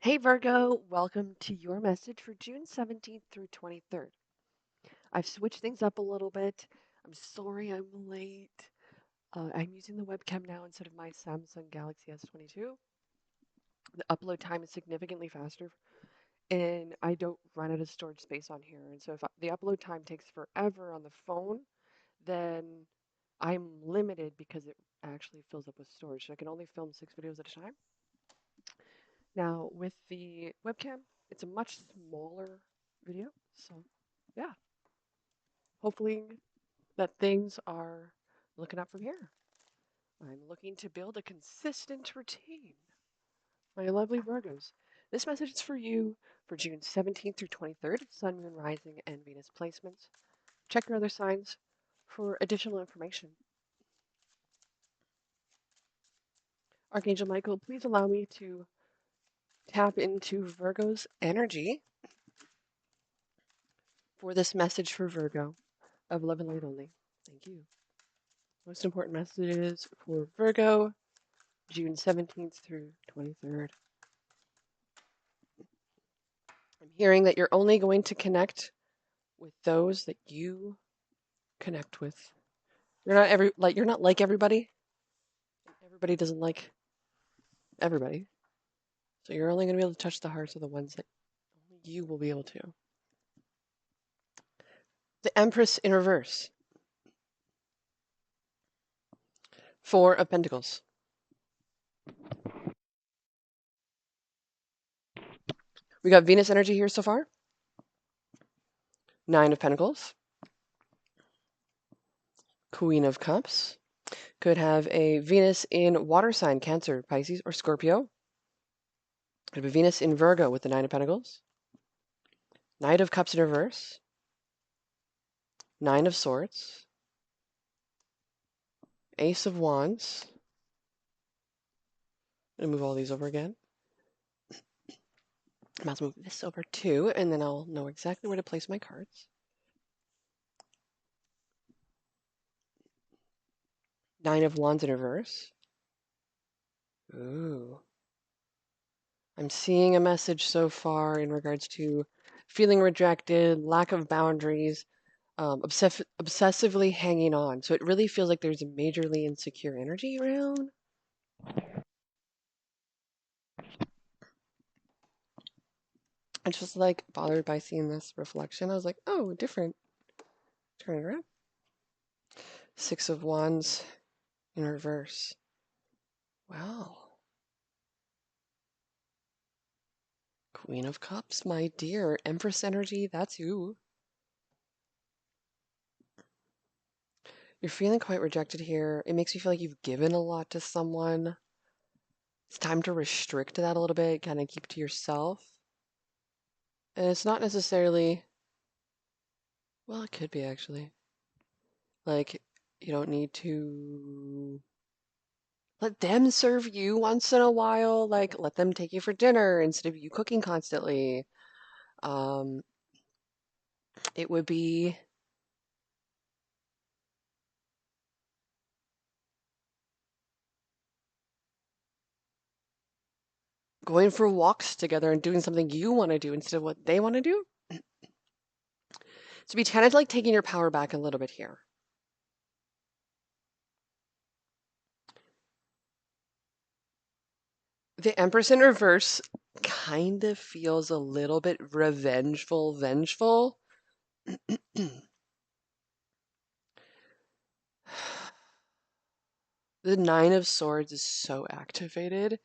Hey Virgo, welcome to your message for June 17th through 23rd. I've switched things up a little bit. I'm sorry I'm late. I'm using the webcam now instead of my Samsung Galaxy S22. The upload time is significantly faster, and I don't run out of storage space on here. And so if the upload time takes forever on the phone, then I'm limited because it actually fills up with storage. So I can only film 6 videos at a time. Now, with the webcam, it's a much smaller video. So, yeah, hopefully that things are looking up from here. I'm looking to build a consistent routine. My lovely Virgos, this message is for you for June 17th through 23rd, Sun, Moon, Rising, and Venus placements. Check your other signs for additional information. Archangel Michael, please allow me to tap into Virgo's energy for this message for Virgo of love and light only. Thank you. Most important messages for Virgo, June 17th through 23rd. I'm hearing that you're only going to connect with those that you connect with. You're not like everybody. Everybody doesn't like everybody. So you're only going to be able to touch the hearts of the ones that only you will be able to. The Empress in reverse. Four of Pentacles. We got Venus energy here so far. Nine of Pentacles. Queen of Cups. Could have a Venus in water sign, Cancer, Pisces, or Scorpio. Could have a Venus in Virgo with the Nine of Pentacles. Knight of Cups in reverse. Nine of Swords. Ace of Wands. I'm going to move all these over again. I might as well move this over too, and then I'll know exactly where to place my cards. Nine of Wands in reverse. Ooh. I'm seeing a message so far in regards to feeling rejected, lack of boundaries, obsessively hanging on. So it really feels like there's a majorly insecure energy around. I'm just like bothered by seeing this reflection. I was like, oh, different. Turn it around. Six of Wands in reverse. Wow. Queen of Cups, my dear. Empress energy, that's you. You're feeling quite rejected here. It makes you feel like you've given a lot to someone. It's time to restrict that a little bit, kind of keep to yourself. And it's not necessarily, well, it could be actually. Like, you don't need to let them serve you once in a while. Like, let them take you for dinner instead of you cooking constantly. Um, it would be going for walks together and doing something you want to do instead of what they want to do. So be kind of like taking your power back a little bit here. The Empress in reverse kind of feels a little bit vengeful. The Nine of Swords is so activated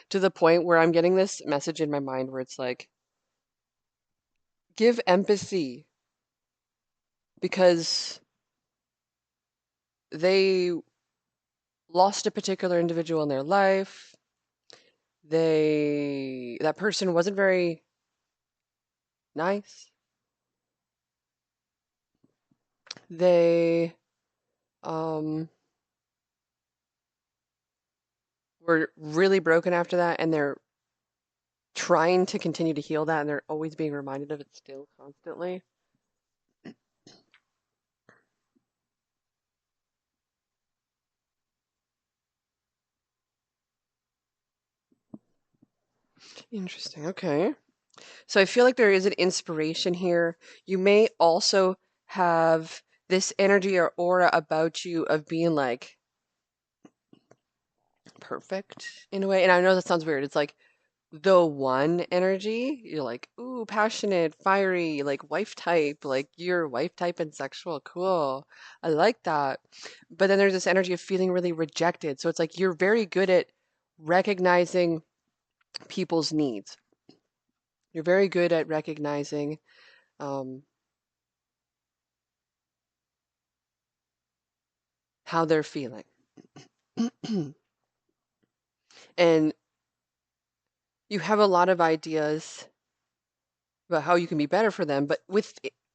to the point where I'm getting this message in my mind where it's like, give empathy because they lost a particular individual in their life. That person wasn't very nice. They were really broken after that, and they're trying to continue to heal that, and they're always being reminded of it still constantly. Interesting. Okay. So I feel like there is an inspiration here. You may also have this energy or aura about you of being like perfect in a way. And I know that sounds weird. It's like the one energy. You're like, ooh, passionate, fiery, like wife type, like you're wife type and sexual. Cool. I like that. But then there's this energy of feeling really rejected. So it's like you're very good at recognizing people's needs. You're very good at recognizing um, how they're feeling. And you have a lot of ideas about how you can be better for them, but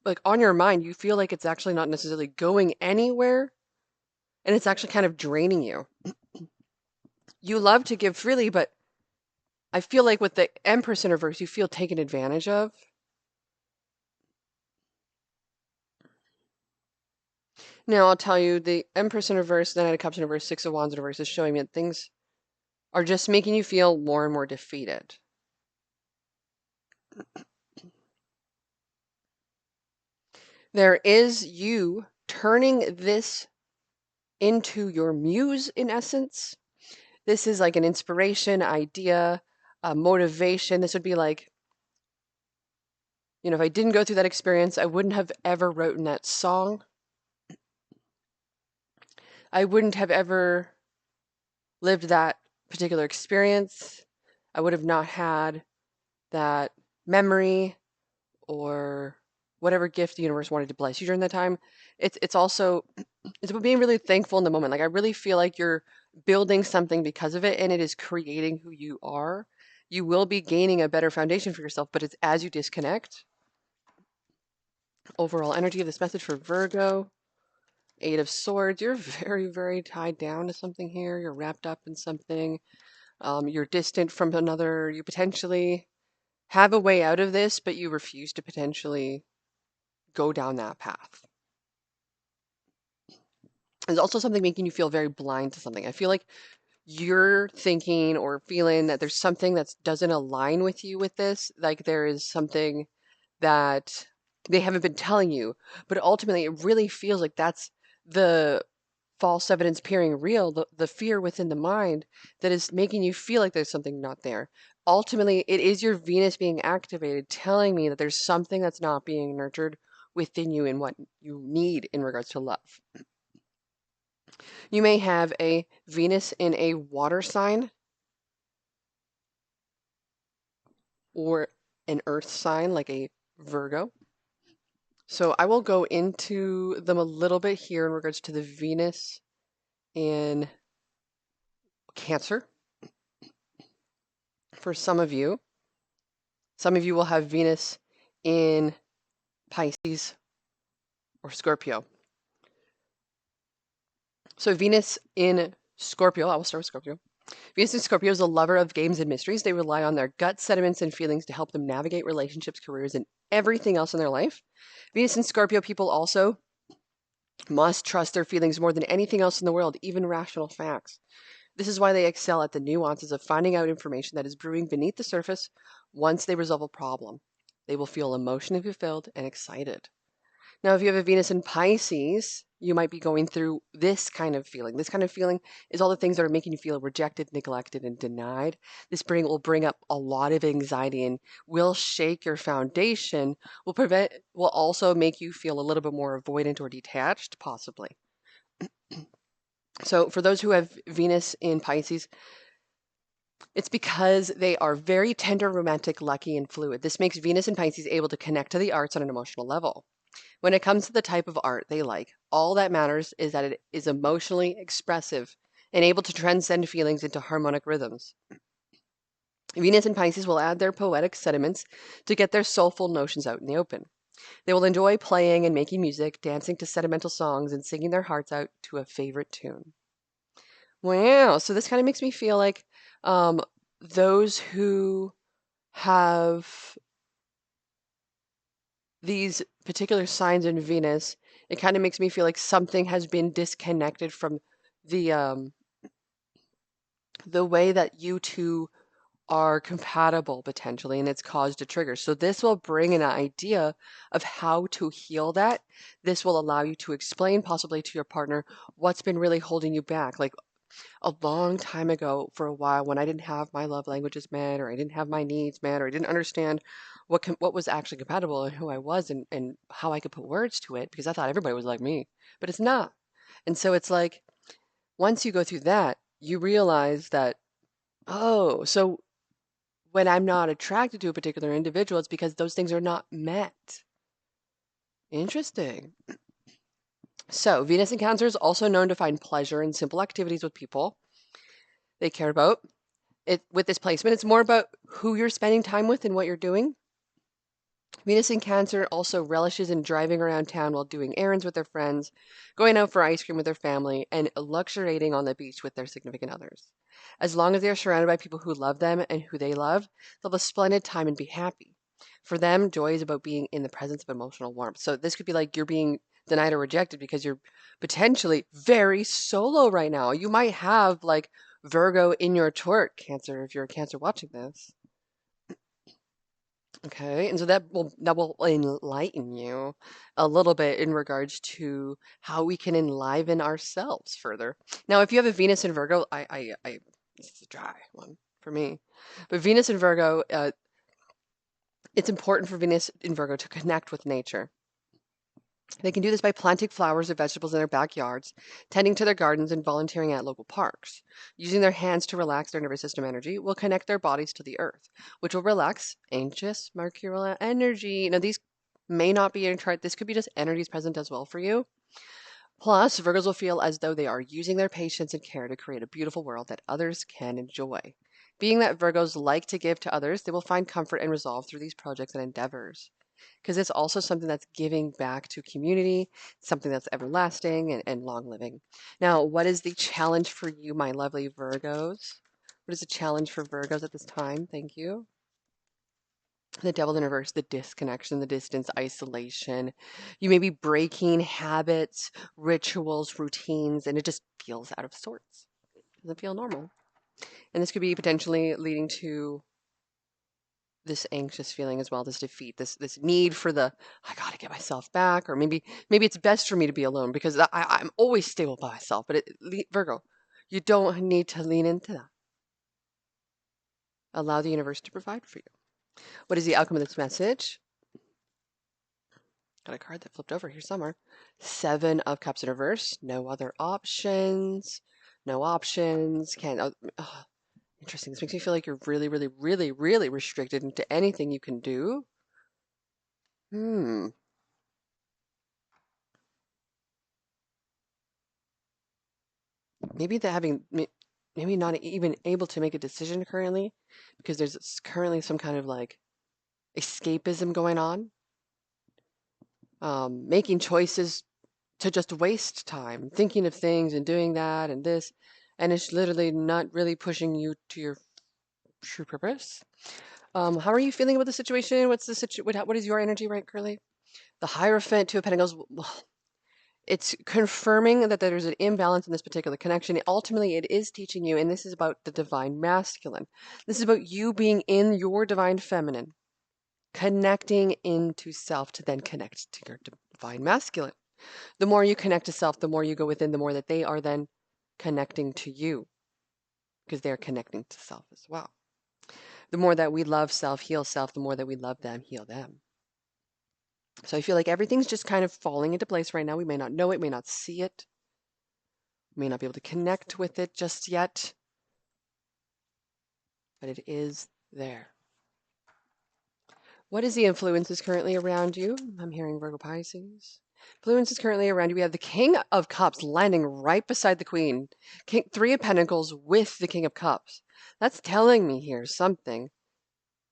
like on your mind, you feel like it's actually not necessarily going anywhere and it's actually kind of draining you. You love to give freely, but I feel like with the Empress in reverse, you feel taken advantage of. Now, I'll tell you, the Empress in reverse, the Knight of Cups in reverse, Six of Wands in reverse is showing me that things are just making you feel more and more defeated. There is you turning this into your muse in essence. This is like an inspiration, idea, motivation. This would be like, if I didn't go through that experience, I wouldn't have ever written that song. I wouldn't have ever lived that particular experience. I would have not had that memory or whatever gift the universe wanted to bless you during that time. It's also it's about being really thankful in the moment. Like I really feel like you're building something because of it and it is creating who you are. You will be gaining a better foundation for yourself, but it's as you disconnect. Overall energy of this message for Virgo. Eight of Swords. You're very, very tied down to something here. You're wrapped up in something. You're distant from another. You potentially have a way out of this, but you refuse to potentially go down that path. There's also something making you feel very blind to something. I feel like you're thinking or feeling that there's something that doesn't align with you with this, like there is something that they haven't been telling you, but ultimately it really feels like that's the false evidence appearing real, the fear within the mind that is making you feel like there's something not there. Ultimately, it is your Venus being activated, telling me that there's something that's not being nurtured within you and what you need in regards to love. You may have a Venus in a water sign or an earth sign like a Virgo. So I will go into them a little bit here in regards to the Venus in Cancer. For some of you will have Venus in Pisces or Scorpio. So Venus in Scorpio, I will start with Scorpio. Venus in Scorpio is a lover of games and mysteries. They rely on their gut sentiments and feelings to help them navigate relationships, careers, and everything else in their life. Venus in Scorpio people also must trust their feelings more than anything else in the world, even rational facts. This is why they excel at the nuances of finding out information that is brewing beneath the surface once they resolve a problem. They will feel emotionally fulfilled and excited. Now, if you have a Venus in Pisces, you might be going through this kind of feeling. This kind of feeling is all the things that are making you feel rejected, neglected, and denied. This will bring up a lot of anxiety and will shake your foundation, will also make you feel a little bit more avoidant or detached, possibly. So for those who have Venus in Pisces, it's because they are very tender, romantic, lucky, and fluid. This makes Venus in Pisces able to connect to the arts on an emotional level. When it comes to the type of art they like, all that matters is that it is emotionally expressive and able to transcend feelings into harmonic rhythms. Venus in Pisces will add their poetic sentiments to get their soulful notions out in the open. They will enjoy playing and making music, dancing to sentimental songs, and singing their hearts out to a favorite tune. Wow. So this kind of makes me feel like um, those who have these particular signs in Venus, it kind of makes me feel like something has been disconnected from the um, the way that you two are compatible potentially, and it's caused a trigger. So this will bring an idea of how to heal that. This will allow you to explain possibly to your partner what's been really holding you back. Like a long time ago, for a while, when I didn't have my love languages met, or I didn't have my needs met, or I didn't understand what was actually compatible and who I was, and how I could put words to it, because I thought everybody was like me, but it's not. And so it's like once you go through that, you realize that, oh, so when I'm not attracted to a particular individual, it's because those things are not met. Interesting. So, Venus in Cancer is also known to find pleasure in simple activities with people they care about. With this placement, it's more about who you're spending time with and what you're doing. Venus in Cancer also relishes in driving around town while doing errands with their friends, going out for ice cream with their family, and luxuriating on the beach with their significant others. As long as they are surrounded by people who love them and who they love, they'll have a splendid time and be happy. For them, joy is about being in the presence of emotional warmth. So this could be like you're being denied or rejected because you're potentially very solo right now. You might have like Virgo in your chart, Cancer, if you're a Cancer watching this. Okay, and so that will enlighten you a little bit in regards to how we can enliven ourselves further. Now, if you have a Venus in Virgo, this is a dry one for me, but Venus in Virgo, it's important for Venus in Virgo to connect with nature. They can do this by planting flowers or vegetables in their backyards, tending to their gardens, and volunteering at local parks. Using their hands to relax their nervous system energy will connect their bodies to the earth, which will relax anxious mercurial energy. Now, these may not be in your chart. This could be just energies present as well for you. Plus, Virgos will feel as though they are using their patience and care to create a beautiful world that others can enjoy. Being that Virgos like to give to others, they will find comfort and resolve through these projects and endeavors because it's also something that's giving back to community, something that's everlasting and long living. Now, what is the challenge for you, my lovely Virgos? What is the challenge for Virgos at this time? Thank you. The devil in reverse, the disconnection, the distance, isolation. You may be breaking habits, rituals, routines, and it just feels out of sorts. Doesn't feel normal. And this could be potentially leading to this anxious feeling as well, this defeat, this need for the I gotta get myself back, or maybe it's best for me to be alone because I'm always stable by myself. But Virgo, you don't need to lean into that. Allow the universe to provide for you. What is the outcome of this message? Got a card that flipped over here somewhere. Seven of Cups in reverse. No other options. No options. Can't. Oh, interesting. This makes me feel like you're really, really, really, really restricted into anything you can do. Hmm. Maybe that maybe not even able to make a decision currently because there's currently some kind of like escapism going on, making choices to just waste time thinking of things and doing that and this, and it's literally not really pushing you to your true purpose. How are you feeling about the situation? What's the what is your energy right currently? The Hierophant, Two of Pentacles. It's confirming that there's an imbalance in this particular connection. Ultimately, it is teaching you, and this is about the divine masculine. This is about you being in your divine feminine, connecting into self to then connect to your divine masculine. The more you connect to self, the more you go within, the more that they are then connecting to you because they're connecting to self as well. The more that we love self, heal self, the more that we love them, heal them. So I feel like everything's just kind of falling into place right now. We may not know it, may not see it, may not be able to connect with it just yet, but it is there. What is the influences currently around you? I'm hearing Virgo Pisces. Influences currently around you. We have the King of Cups landing right beside the Queen. Three of Pentacles with the King of Cups. That's telling me here something.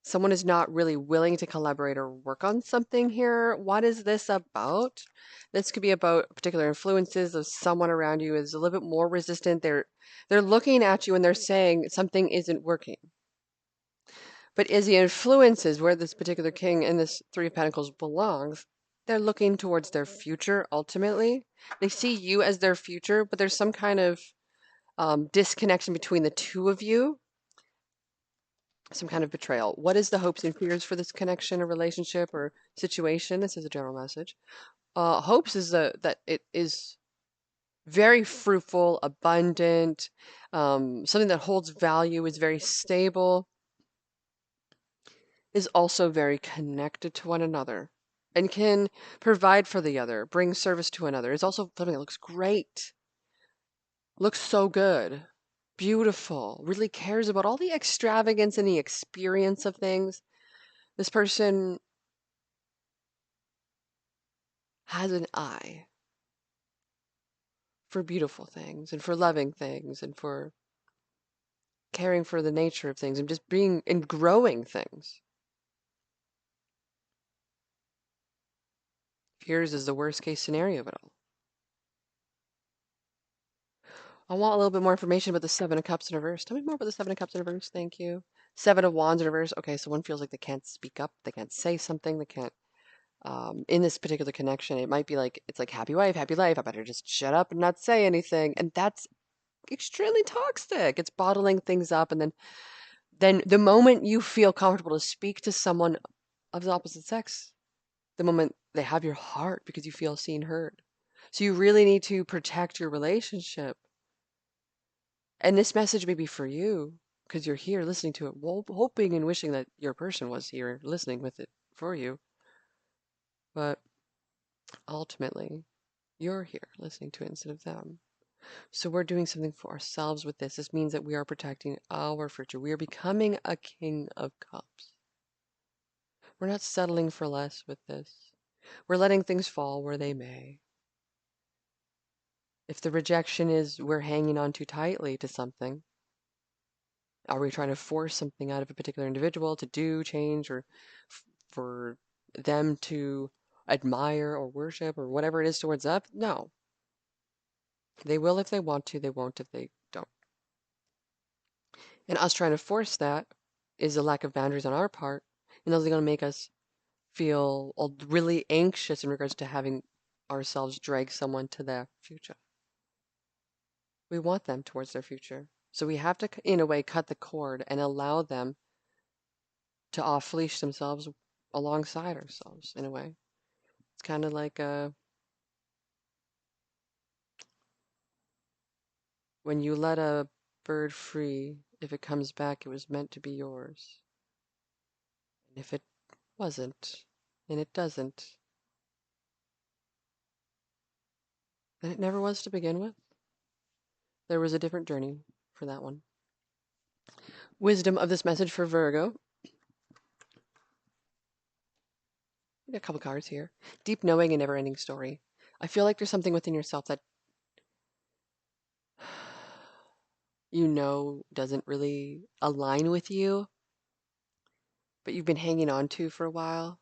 Someone is not really willing to collaborate or work on something here. What is this about? This could be about particular influences of someone around you is a little bit more resistant. They're looking at you and they're saying something isn't working. But as the influences where this particular king and this Three of Pentacles belongs, they're looking towards their future ultimately. They see you as their future, but there's some kind of disconnection between the two of you. some kind of betrayal. What is the hopes and fears for this connection or relationship or situation? This is a general message. Hopes is that it is very fruitful, abundant, something that holds value, is very stable, is also very connected to one another, and can provide for the other, bring service to another. Is also something that looks great, looks so good, beautiful, really cares about all the extravagance and the experience of things. This person has an eye for beautiful things and for loving things and for caring for the nature of things and just being and growing things. Fears is the worst case scenario of it all. I want a little bit more information about the Seven of Cups in reverse. Tell me more about the Seven of Cups in reverse. Thank you. Seven of Wands in reverse. Okay, so one feels like they can't speak up, they can't say something, they can't. In this particular connection, it might be like it's like happy wife, happy life. I better just shut up and not say anything, and that's extremely toxic. It's bottling things up, and then the moment you feel comfortable to speak to someone of the opposite sex, the moment they have your heart because you feel seen, heard. So you really need to protect your relationship. And this message may be for you because you're here listening to it, hoping and wishing that your person was here listening with it for you. But ultimately, you're here listening to it instead of them. So we're doing something for ourselves with this. This means that we are protecting our future. We are becoming a king of cups. We're not settling for less with this. We're letting things fall where they may. If the rejection is we're hanging on too tightly to something, are we trying to force something out of a particular individual to do change or for them to admire or worship or whatever it is towards us? No. They will if they want to, they won't if they don't. And us trying to force that is a lack of boundaries on our part, and those are going to make us feel really anxious in regards to having ourselves drag someone to their future. We want them towards their future. So we have to, in a way, cut the cord and allow them to off leash themselves alongside ourselves, in a way. It's kind of like when you let a bird free, if it comes back, it was meant to be yours. And if it wasn't, and it doesn't, then it never was to begin with. There was a different journey for that one. Wisdom of this message for Virgo. We got a couple cards here. Deep knowing and never ending story. I feel like there's something within yourself that you know doesn't really align with you, but you've been hanging on to for a while.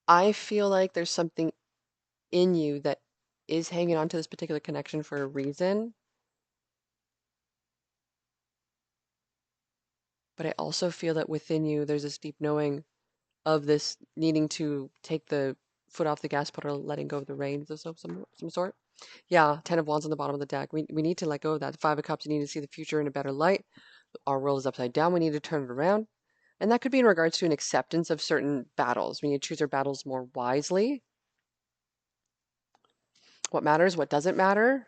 I feel like there's something in you that is hanging on to this particular connection for a reason, but I also feel that within you there's this deep knowing of this needing to take the foot off the gas pedal, letting go of the reins of some sort. Yeah, Ten of Wands on the bottom of the deck. We need to let go of that. The Five of Cups, you need to see the future in a better light. Our world is upside down. We need to turn it around. And that could be in regards to an acceptance of certain battles. We need to choose our battles more wisely. What matters, what doesn't matter.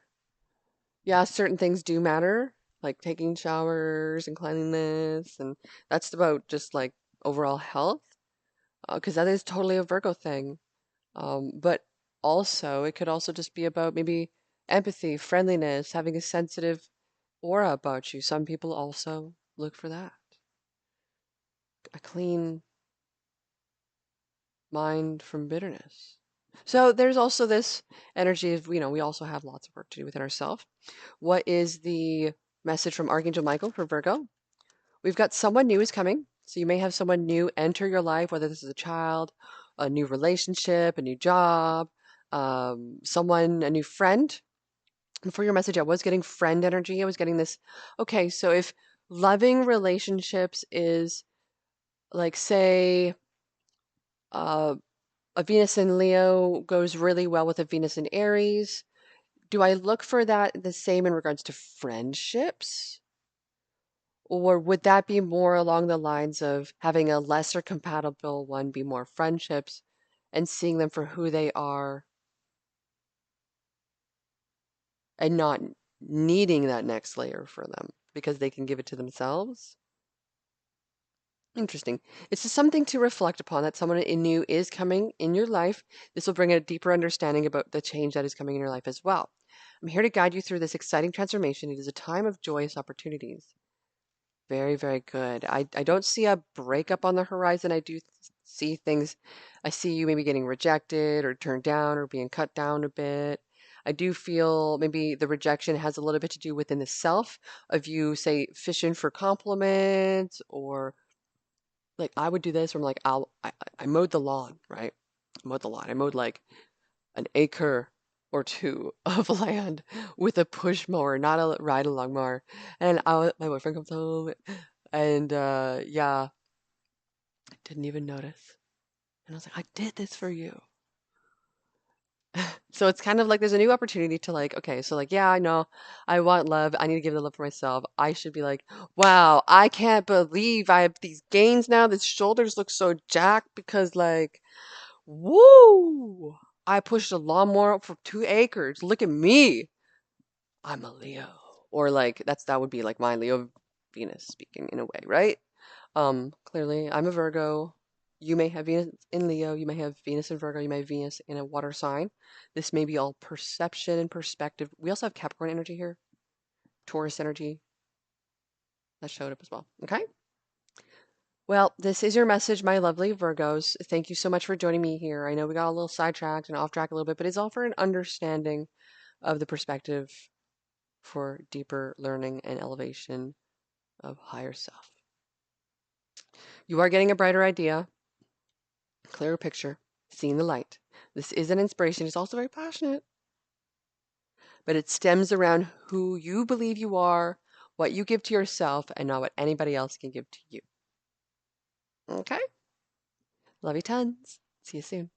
Yeah, certain things do matter, like taking showers and cleanliness. And that's about just like overall health, because that is totally a Virgo thing. But also, it could also just be about maybe empathy, friendliness, having a sensitive aura about you. Some people also look for that. A clean mind from bitterness. So there's also this energy of, we also have lots of work to do within ourselves. What is the message from Archangel Michael for Virgo? We've got someone new is coming. So you may have someone new enter your life, whether this is a child, a new relationship, a new job, a new friend. And for your message, I was getting friend energy. I was getting this. Okay, so if loving relationships is like, say, uh, a Venus in Leo goes really well with a Venus in Aries, do I look for that the same in regards to friendships? Or would that be more along the lines of having a lesser compatible one be more friendships and seeing them for who they are and not needing that next layer for them because they can give it to themselves? Interesting. It's just something to reflect upon that someone in new is coming in your life. This will bring a deeper understanding about the change that is coming in your life as well. I'm here to guide you through this exciting transformation. It is a time of joyous opportunities. Very, very good. I don't see a breakup on the horizon. I do see things. I see you maybe getting rejected or turned down or being cut down a bit. I do feel maybe the rejection has a little bit to do within the self of you, say, fishing for compliments or like I would do this where I'm like, I mowed the lawn, right? I mowed the lawn. I mowed like an acre or two of land with a push mower, not a ride along mower. And my boyfriend comes home and yeah, I didn't even notice. And I was like, I did this for you. So it's kind of like there's a new opportunity to like, okay, so like, yeah, I know I want love. I need to give the love for myself. I should be like, wow, I can't believe I have these gains now. The shoulders look so jacked because like, woo, I pushed a lawnmower for 2 acres. Look at me. I'm a Leo. Or like that would be like my Leo Venus speaking in a way, right? Clearly I'm a Virgo. You may have Venus in Leo, you may have Venus in Virgo, you may have Venus in a water sign. This may be all perception and perspective. We also have Capricorn energy here, Taurus energy that showed up as well. Okay? Well, this is your message, my lovely Virgos. Thank you so much for joining me here. I know we got a little sidetracked and off track a little bit, but it's all for an understanding of the perspective for deeper learning and elevation of higher self. You are getting a brighter idea, clearer picture, seeing the light. This is an inspiration. It's also very passionate, but it stems around who you believe you are, what you give to yourself, and not what anybody else can give to you. Okay? Love you tons. See you soon.